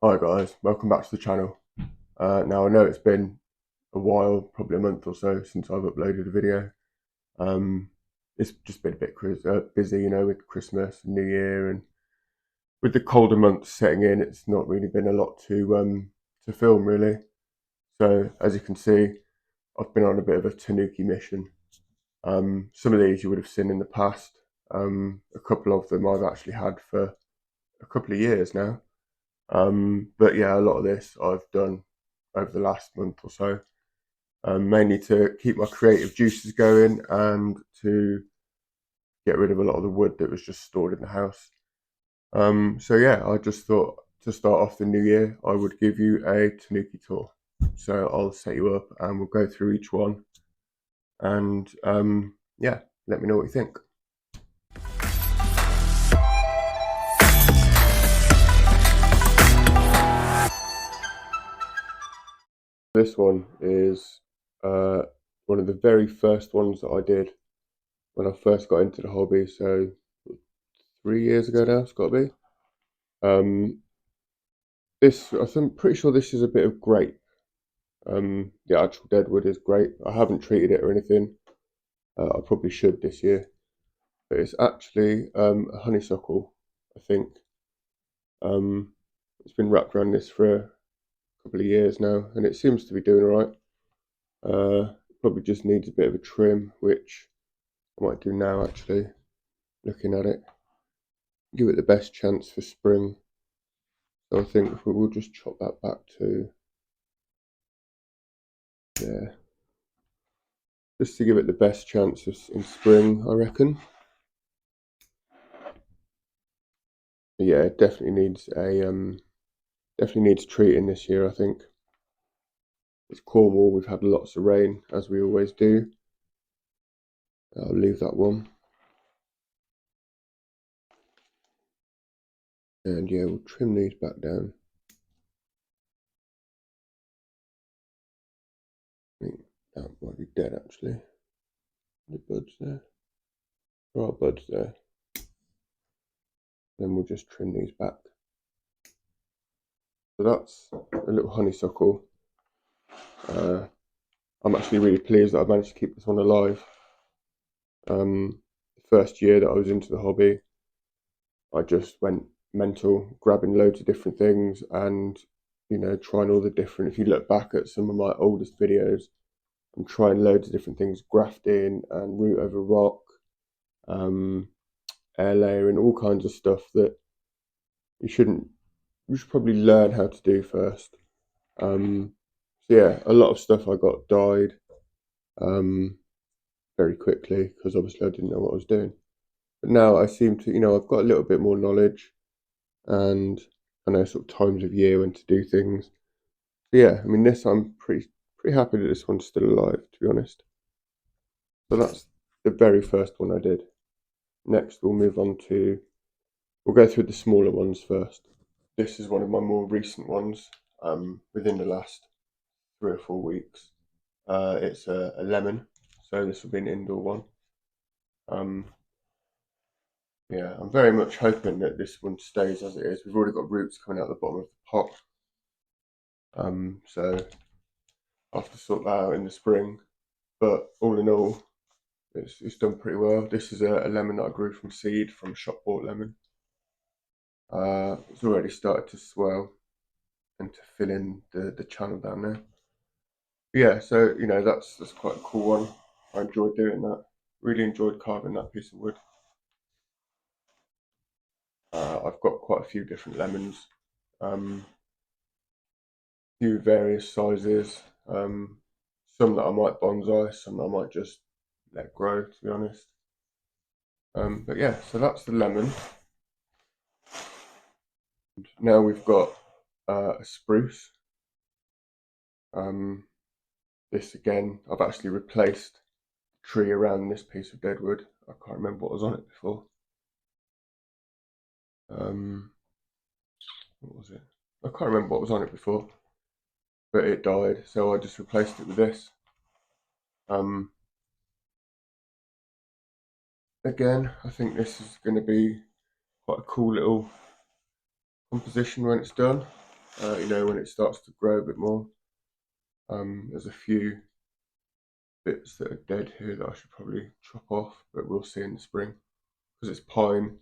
Hi guys, welcome back to the channel. Now I know it's been a while, probably a month or so since I've uploaded a video. Um, it's just been a bit busy, with Christmas and New Year, and with the colder months setting in, it's not really been a lot to film really. So as you can see, I've been on a bit of a Tanuki mission. Some of these you would have seen in the past. A couple of them I've actually had for a couple of years now. But yeah, a lot of this I've done over the last month or so, mainly to keep my creative juices going and to get rid of a lot of the wood that was just stored in the house. So yeah, I just thought to start off the new year, I would give you a Tanuki tour. So I'll set you up and we'll go through each one and yeah, let me know what you think. This one is uh, one of the very first ones that I did when I first got into the hobby. So 3 years ago now, it's got to be. Um, I'm pretty sure this is a bit of grape. The actual deadwood is grape. I haven't treated it or anything. I probably should this year, but it's actually a honeysuckle. I think um, it's been wrapped around this for a couple of years now, and it seems to be doing all right. Probably just needs a bit of a trim, which I might do now. Actually, looking at it, give it the best chance for spring. So I think we'll just chop that back to there. Just to give it the best chance in spring, I reckon. But yeah, it definitely needs treating this year. I think it's Cornwall. We've had lots of rain, as we always do. I'll leave that one, and yeah, we'll trim these back down. I think that might be dead actually. The buds there. There are buds there. Then we'll just trim these back. So that's a little honeysuckle. I'm actually really pleased that I've managed to keep this one alive. The first year that I was into the hobby, I just went mental, grabbing loads of different things and, trying all the different. If you look back at some of my oldest videos, I'm trying loads of different things, grafting and root over rock, um, air layer, and all kinds of stuff that you shouldn't. You should probably learn how to do first. So yeah, a lot of stuff I got died um, very quickly because obviously I didn't know what I was doing. But now I seem to, I've got a little bit more knowledge and I know sort of times of year when to do things. So yeah, I mean this I'm pretty happy that this one's still alive, to be honest. So that's the very first one I did. Next we'll go through the smaller ones first. This is one of my more recent ones, within the last 3 or 4 weeks. It's a lemon, so this will be an indoor one. Um, yeah, I'm very much hoping that this one stays as it is. We've already got roots coming out the bottom of the pot. So I'll have to sort that out in the spring. But all in all, it's done pretty well. This is a lemon that I grew from seed from shop bought lemon. It's already started to swell and to fill in the channel down there. But yeah, so that's quite a cool one. I enjoyed doing that. Really enjoyed carving that piece of wood. I've got quite a few different lemons, few various sizes. Some that I might bonsai, some that I might just let grow, to be honest. But yeah, so that's the lemon. Now we've got a spruce. Um, this again, I've actually replaced the tree around this piece of deadwood. I can't remember what was on it before. What was it? I can't remember what was on it before, but it died, so I just replaced it with this. Um, Again, I think this is going to be quite a cool little composition when it's done. you know, when it starts to grow a bit more. There's a few bits that are dead here that I should probably chop off, but we'll see in the spring because it's pine.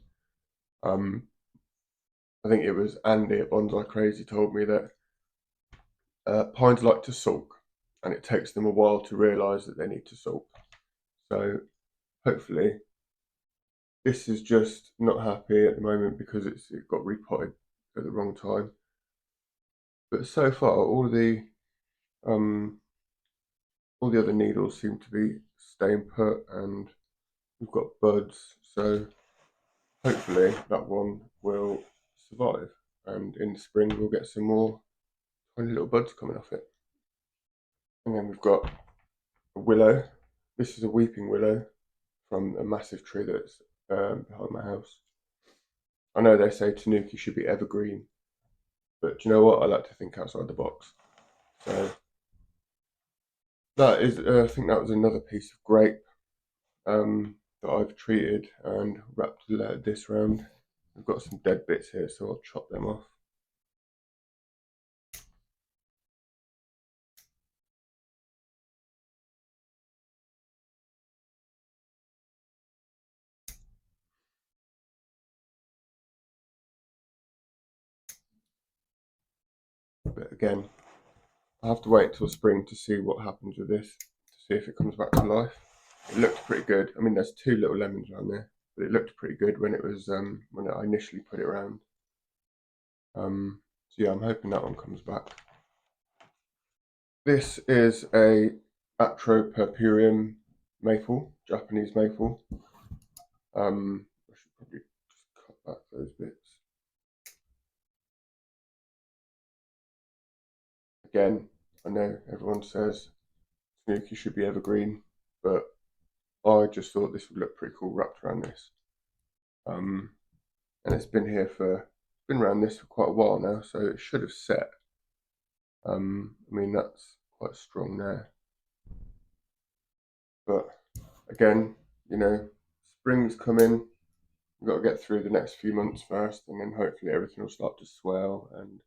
I think it was Andy at Bonsai Crazy told me that pines like to sulk, and it takes them a while to realise that they need to sulk. So hopefully this is just not happy at the moment because it got repotted at the wrong time. But so far, all the other needles seem to be staying put, and we've got buds. So hopefully that one will survive, and in the spring we'll get some more tiny little buds coming off it. And then we've got a willow. This is a weeping willow from a massive tree that's behind my house. I know they say tanuki should be evergreen, but do you know what? I like to think outside the box. So that is, I think that was another piece of grape that I've treated and wrapped this round. I've got some dead bits here, so I'll chop them off. But again, I have to wait till spring to see what happens with this, to see if it comes back to life. It looked pretty good. I mean, there's 2 little lemons around there, but it looked pretty good when it was when I initially put it around. So yeah, I'm hoping that one comes back. This is a Atropurpureum maple, Japanese maple. I should probably just cut back those bits. Again, I know everyone says tanuki should be evergreen, but I just thought this would look pretty cool wrapped around this. And it's been around this for quite a while now, so it should have set. I mean, that's quite strong there. But again, you know, spring's coming. We've got to get through the next few months first, and then hopefully everything will start to swell and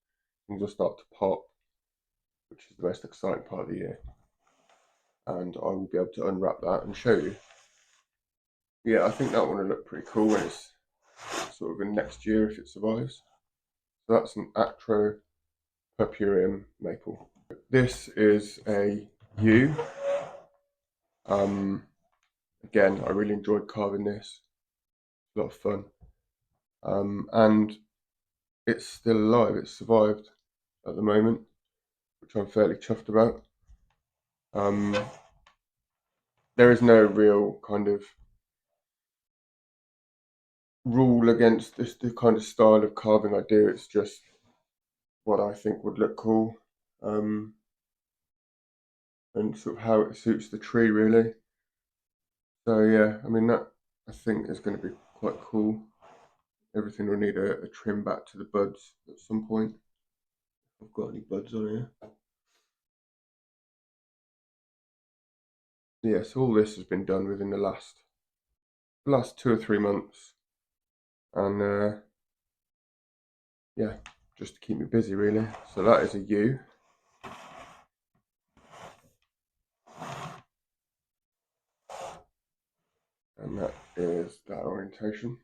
things will start to pop, which is the most exciting part of the year. And I will be able to unwrap that and show you. Yeah, I think that one will look pretty cool when it's sort of in next year if it survives. So that's an Atropurpureum maple. This is a yew. Again, I really enjoyed carving this. A lot of fun. And it's still alive. It's survived at the moment, which I'm fairly chuffed about. There is no real kind of rule against the kind of style of carving I do. It's just what I think would look cool, and sort of how it suits the tree, really. So yeah, I mean that I think is going to be quite cool. Everything will need a trim back to the buds at some point. If I've got any buds on here. Yeah, so all this has been done within the last 2 or 3 months, and yeah, just to keep me busy really. So that is a yew. And that is that orientation.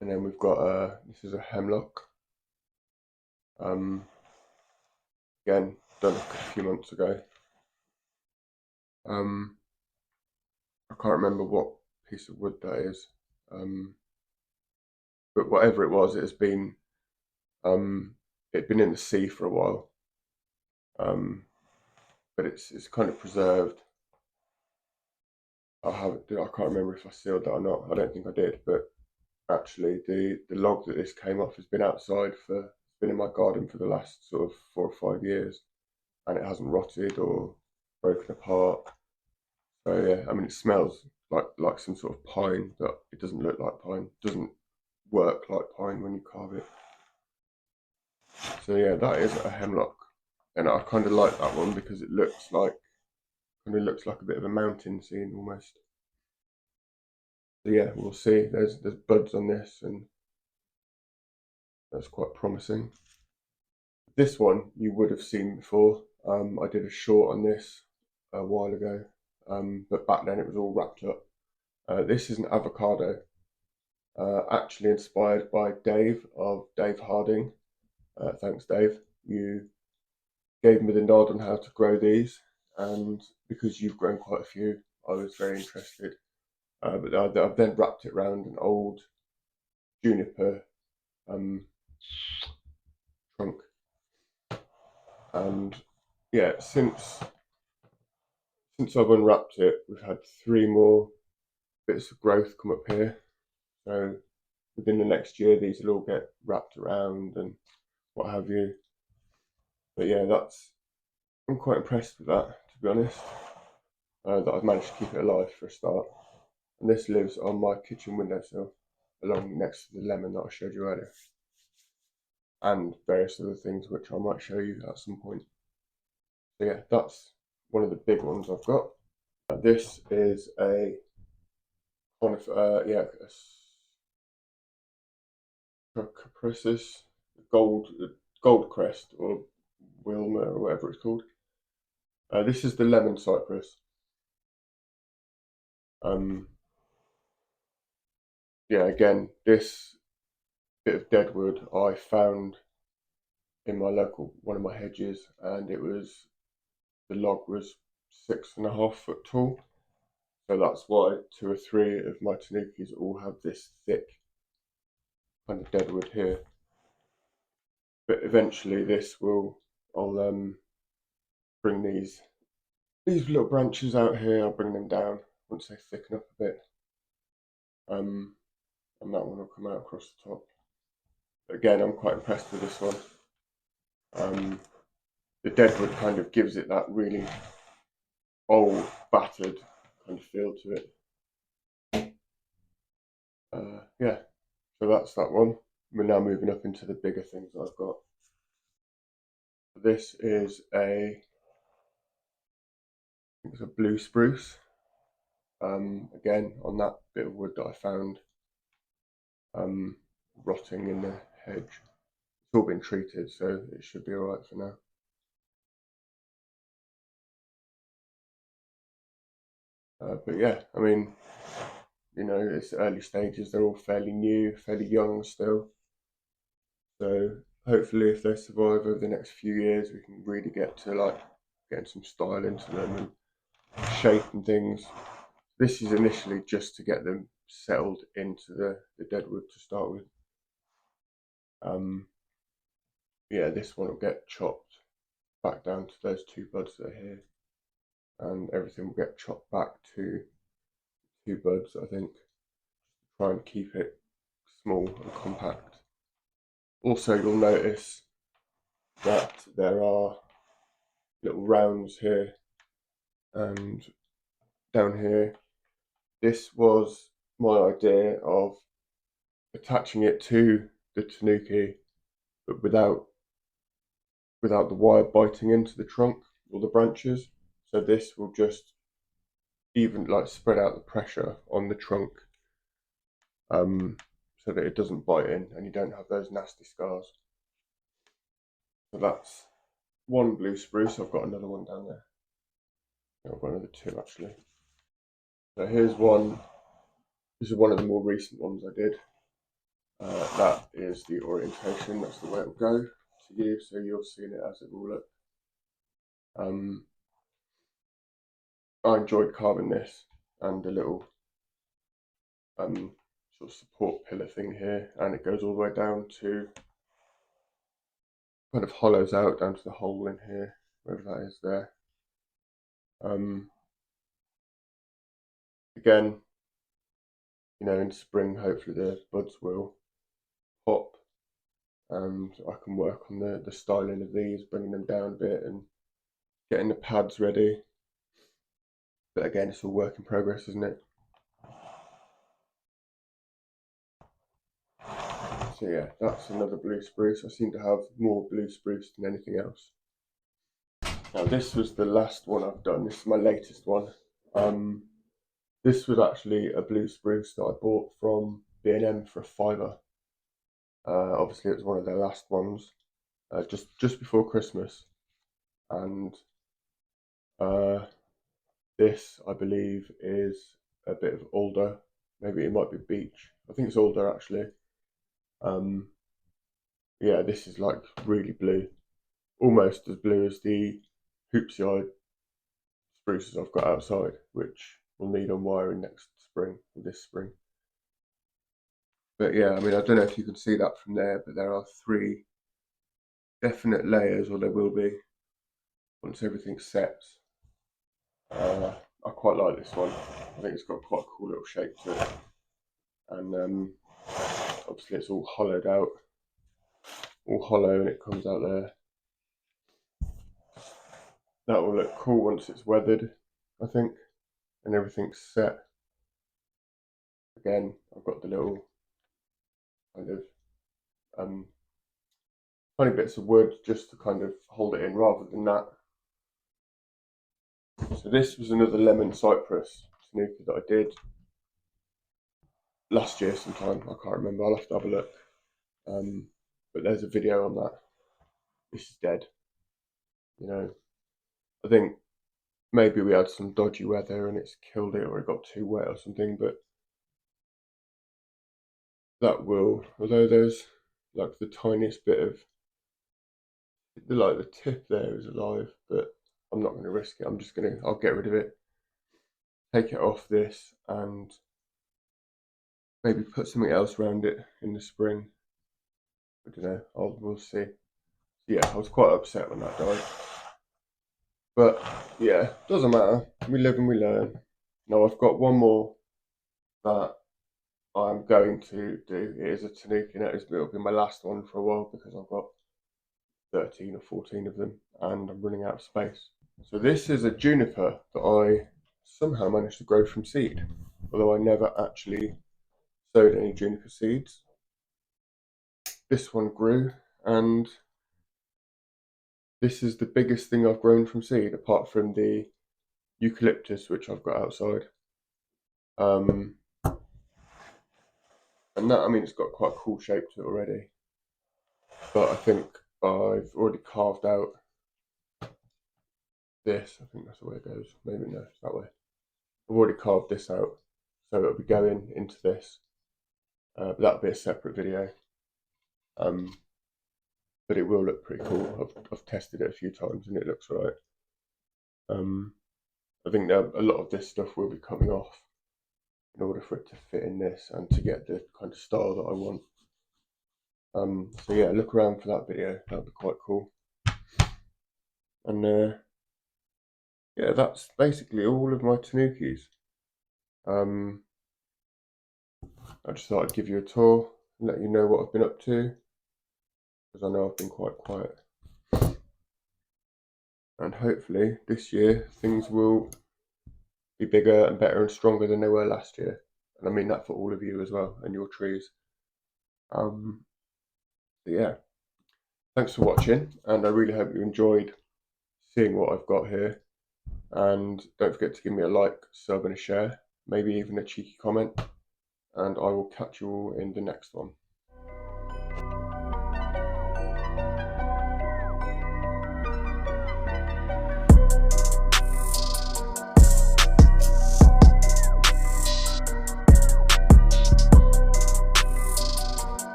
And then we've got this is a hemlock. Again, done a few months ago. I can't remember what piece of wood that is. But whatever it was, it has been it'd been in the sea for a while. But it's kind of preserved. I can't remember if I sealed that or not. I don't think I did, but actually the log that this came off has been outside been in my garden for the last sort of 4 or 5 years, and it hasn't rotted or broken apart. So yeah, I mean it smells like some sort of pine, but it doesn't look like pine. It doesn't work like pine when you carve it. So yeah, that is a hemlock, and I kind of like that one because it looks like a bit of a mountain scene almost. So yeah, we'll see. There's buds on this, and that's quite promising. This one you would have seen before. I did a short on this a while ago, but back then it was all wrapped up. This is an avocado, actually inspired by Dave of Dave Harding. Thanks, Dave. You gave me the nod on how to grow these, and because you've grown quite a few, I was very interested. But I've then wrapped it around an old juniper um, trunk, and yeah, since I've unwrapped it, we've had 3 more bits of growth come up here. So within the next year, these will all get wrapped around and what have you. But yeah, I'm quite impressed with that, to be honest. That I've managed to keep it alive for a start. And this lives on my kitchen windowsill, along next to the lemon that I showed you earlier, and various other things which I might show you at some point. So yeah, that's one of the big ones I've got. This is a capricis gold crest or Wilma or whatever it's called. This is the lemon cypress. Yeah, again, this bit of dead wood I found in my local one of my hedges, and the log was 6.5 foot tall. So that's why 2 or 3 of my tanukis all have this thick kind of dead wood here. But eventually I'll bring these little branches out here, I'll bring them down once they thicken up a bit. And that one will come out across the top. But again, I'm quite impressed with this one. The deadwood kind of gives it that really old, battered kind of feel to it. Yeah, so that's that one. We're now moving up into the bigger things I've got. This is it's a blue spruce. Again, on that bit of wood that I found rotting in the hedge. It's all been treated, so it should be alright for now. But yeah, I mean, it's early stages. They're all fairly new, fairly young still. So hopefully, if they survive over the next few years, we can really get to getting some style into them and shape and things. This is initially just to get them settled into the deadwood to start with. Yeah, this one will get chopped back down to those 2 buds that are here, and everything will get chopped back to 2 buds, I think. Try and keep it small and compact. Also, you'll notice that there are little rounds here and down here. This was my idea of attaching it to the tanuki, but without the wire biting into the trunk or the branches. So this will just even spread out the pressure on the trunk, so that it doesn't bite in and you don't have those nasty scars. So that's one blue spruce. I've got another one down there. I've got another 2 actually. So here's one. This is one of the more recent ones I did. That is the orientation. That's the way it will go to you. So you're seeing it as it will look. I enjoyed carving this and the little sort of support pillar thing here, and it goes all the way down to kind of hollows out down to the hole in here, wherever that is there. Again, in spring, hopefully the buds will pop, and I can work on the styling of these, bringing them down a bit and getting the pads ready. But again, it's all work in progress, isn't it? So yeah, that's another blue spruce. I seem to have more blue spruce than anything else. Now this was the last one I've done. This is my latest one. This was actually a blue spruce that I bought from B&M for a £5. Obviously it was one of their last ones. just before Christmas, and this I believe is a bit of alder. Maybe it might be beech. I think it's alder actually. Um, yeah, this is like really blue, almost as blue as the hoopsy spruces I've got outside, which will need unwiring next spring, or this spring. But yeah, I mean, I don't know if you can see that from there, but there are 3 definite layers, or there will be, once everything's set. I quite like this one. I think it's got quite a cool little shape to it. And obviously it's all hollowed out, all hollow, and it comes out there. That will look cool once it's weathered, I think, and everything's set. Again, I've got the little kind of funny bits of wood just to kind of hold it in rather than that. So this was another lemon cypress tanuki that I did last year sometime. I can't remember. I'll have to have a look. But there's a video on that. This is dead. You know, I think maybe we had some dodgy weather and it's killed it, or it got too wet or something. But that will, although there's like the tiniest bit of, like the tip there is alive, but I'm not going to risk it. I'll get rid of it, take it off this, and maybe put something else around it in the spring. I don't know. We'll see. Yeah, I was quite upset when that died. But yeah, doesn't matter. We live and we learn. Now I've got one more that I'm going to do. It is a tanuki, and it'll be my last one for a while because I've got 13 or 14 of them and I'm running out of space. So this is a juniper that I somehow managed to grow from seed, although I never actually sowed any juniper seeds. This one grew, and this is the biggest thing I've grown from seed, apart from the eucalyptus which I've got outside. And that, I mean, it's got quite a cool shape to it already. But I think I've already carved out this. I think that's the way it goes. Maybe no, it's that way. I've already carved this out, so it'll be going into this. But that'll be a separate video. But it will look pretty cool. I've tested it a few times and it looks right. I think that a lot of this stuff will be coming off in order for it to fit in this and to get the kind of style that I want. So yeah, look around for that video. That'll be quite cool. And yeah, that's basically all of my tanukis. I just thought I'd give you a tour and let you know what I've been up to, because I know I've been quite quiet. And hopefully this year things will be bigger and better and stronger than they were last year. And I mean that for all of you as well, and your trees. So yeah, thanks for watching, and I really hope you enjoyed seeing what I've got here. And don't forget to give me a like, sub and a share, maybe even a cheeky comment, and I will catch you all in the next one.